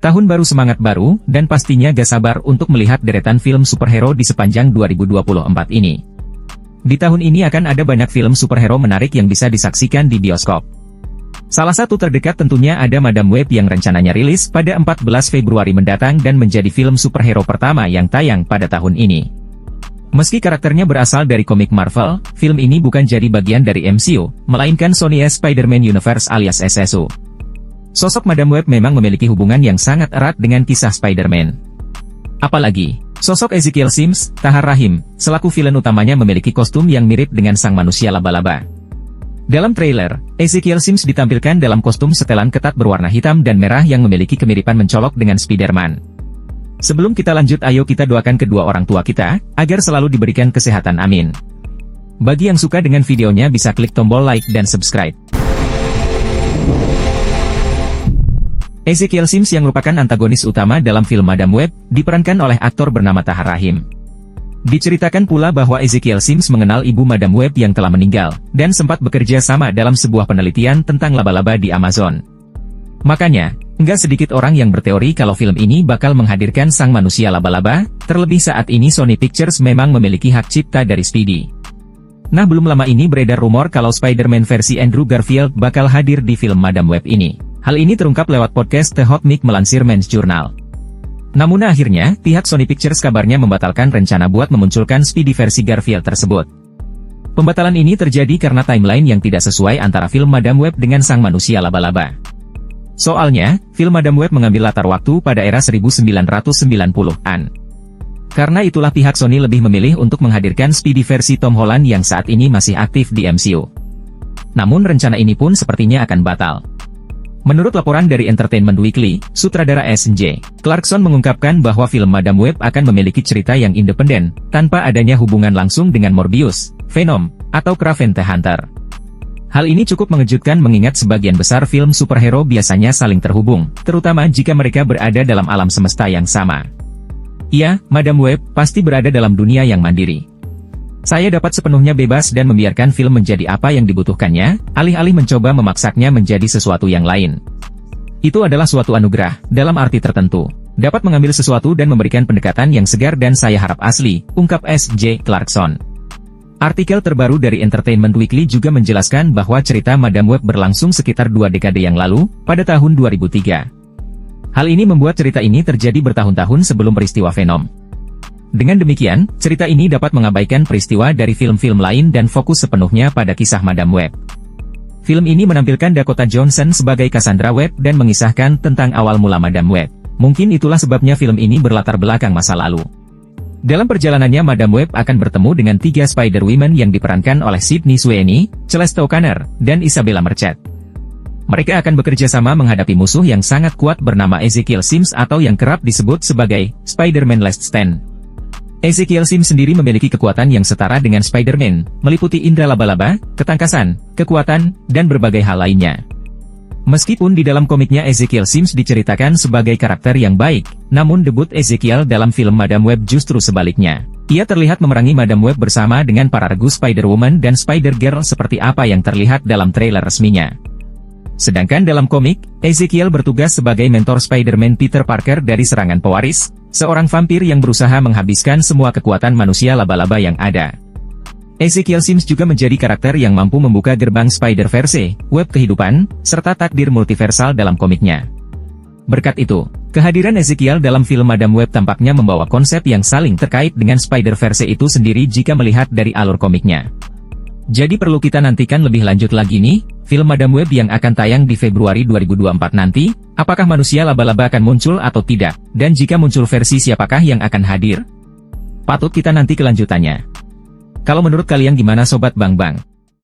Tahun baru semangat baru, dan pastinya gak sabar untuk melihat deretan film superhero di sepanjang 2024 ini. Di tahun ini akan ada banyak film superhero menarik yang bisa disaksikan di bioskop. Salah satu terdekat tentunya ada Madam Web yang rencananya rilis pada 14 Februari mendatang dan menjadi film superhero pertama yang tayang pada tahun ini. Meski karakternya berasal dari komik Marvel, film ini bukan jadi bagian dari MCU, melainkan Sony's Spider-Man Universe alias SSU. Sosok Madam Web memang memiliki hubungan yang sangat erat dengan kisah Spider-Man. Apalagi, sosok Ezekiel Sims, Tahar Rahim, selaku villain utamanya memiliki kostum yang mirip dengan sang manusia laba-laba. Dalam trailer, Ezekiel Sims ditampilkan dalam kostum setelan ketat berwarna hitam dan merah yang memiliki kemiripan mencolok dengan Spider-Man. Sebelum kita lanjut, ayo kita doakan kedua orang tua kita, agar selalu diberikan kesehatan, amin. Bagi yang suka dengan videonya bisa klik tombol like dan subscribe. Ezekiel Sims yang merupakan antagonis utama dalam film Madam Web, diperankan oleh aktor bernama Tahar Rahim. Diceritakan pula bahwa Ezekiel Sims mengenal ibu Madam Web yang telah meninggal, dan sempat bekerja sama dalam sebuah penelitian tentang laba-laba di Amazon. Makanya, nggak sedikit orang yang berteori kalau film ini bakal menghadirkan sang manusia laba-laba, terlebih saat ini Sony Pictures memang memiliki hak cipta dari Speedy. Nah, belum lama ini beredar rumor kalau Spider-Man versi Andrew Garfield bakal hadir di film Madam Web ini. Hal ini terungkap lewat podcast The Hot Mic melansir Men's Journal. Namun akhirnya, pihak Sony Pictures kabarnya membatalkan rencana buat memunculkan Speedy versi Garfield tersebut. Pembatalan ini terjadi karena timeline yang tidak sesuai antara film Madam Web dengan sang manusia laba-laba. Soalnya, film Madam Web mengambil latar waktu pada era 1990-an. Karena itulah pihak Sony lebih memilih untuk menghadirkan Speedy versi Tom Holland yang saat ini masih aktif di MCU. Namun rencana ini pun sepertinya akan batal. Menurut laporan dari Entertainment Weekly, sutradara S.J. Clarkson mengungkapkan bahwa film Madam Web akan memiliki cerita yang independen, tanpa adanya hubungan langsung dengan Morbius, Venom, atau Kraven the Hunter. Hal ini cukup mengejutkan mengingat sebagian besar film superhero biasanya saling terhubung, terutama jika mereka berada dalam alam semesta yang sama. Iya, Madam Web pasti berada dalam dunia yang mandiri. Saya dapat sepenuhnya bebas dan membiarkan film menjadi apa yang dibutuhkannya, alih-alih mencoba memaksanya menjadi sesuatu yang lain. Itu adalah suatu anugerah, dalam arti tertentu. Dapat mengambil sesuatu dan memberikan pendekatan yang segar dan saya harap asli, ungkap S.J. Clarkson. Artikel terbaru dari Entertainment Weekly juga menjelaskan bahwa cerita Madam Web berlangsung sekitar 2 dekade yang lalu, pada tahun 2003. Hal ini membuat cerita ini terjadi bertahun-tahun sebelum peristiwa Venom. Dengan demikian, cerita ini dapat mengabaikan peristiwa dari film-film lain dan fokus sepenuhnya pada kisah Madam Web. Film ini menampilkan Dakota Johnson sebagai Cassandra Webb dan mengisahkan tentang awal mula Madam Web. Mungkin itulah sebabnya film ini berlatar belakang masa lalu. Dalam perjalanannya Madam Web akan bertemu dengan 3 Spider-Women yang diperankan oleh Sydney Sweeney, Celeste O'Connor, dan Isabella Merced. Mereka akan bekerja sama menghadapi musuh yang sangat kuat bernama Ezekiel Sims atau yang kerap disebut sebagai Spider-Man Last Stand. Ezekiel Sims sendiri memiliki kekuatan yang setara dengan Spider-Man, meliputi indera laba-laba, ketangkasan, kekuatan, dan berbagai hal lainnya. Meskipun di dalam komiknya Ezekiel Sims diceritakan sebagai karakter yang baik, namun debut Ezekiel dalam film Madam Web justru sebaliknya. Ia terlihat memerangi Madam Web bersama dengan para regu Spider-Woman dan Spider-Girl seperti apa yang terlihat dalam trailer resminya. Sedangkan dalam komik, Ezekiel bertugas sebagai mentor Spider-Man Peter Parker dari serangan pewaris, seorang vampir yang berusaha menghabiskan semua kekuatan manusia laba-laba yang ada. Ezekiel Sims juga menjadi karakter yang mampu membuka gerbang Spider-Verse, web kehidupan, serta takdir multiversal dalam komiknya. Berkat itu, kehadiran Ezekiel dalam film Madam Web tampaknya membawa konsep yang saling terkait dengan Spider-Verse itu sendiri jika melihat dari alur komiknya. Jadi perlu kita nantikan lebih lanjut lagi nih, film Madam Web yang akan tayang di Februari 2024 nanti, apakah manusia laba-laba akan muncul atau tidak, dan jika muncul versi siapakah yang akan hadir? Patut kita nanti kelanjutannya. Kalau menurut kalian gimana Sobat Bang Bang?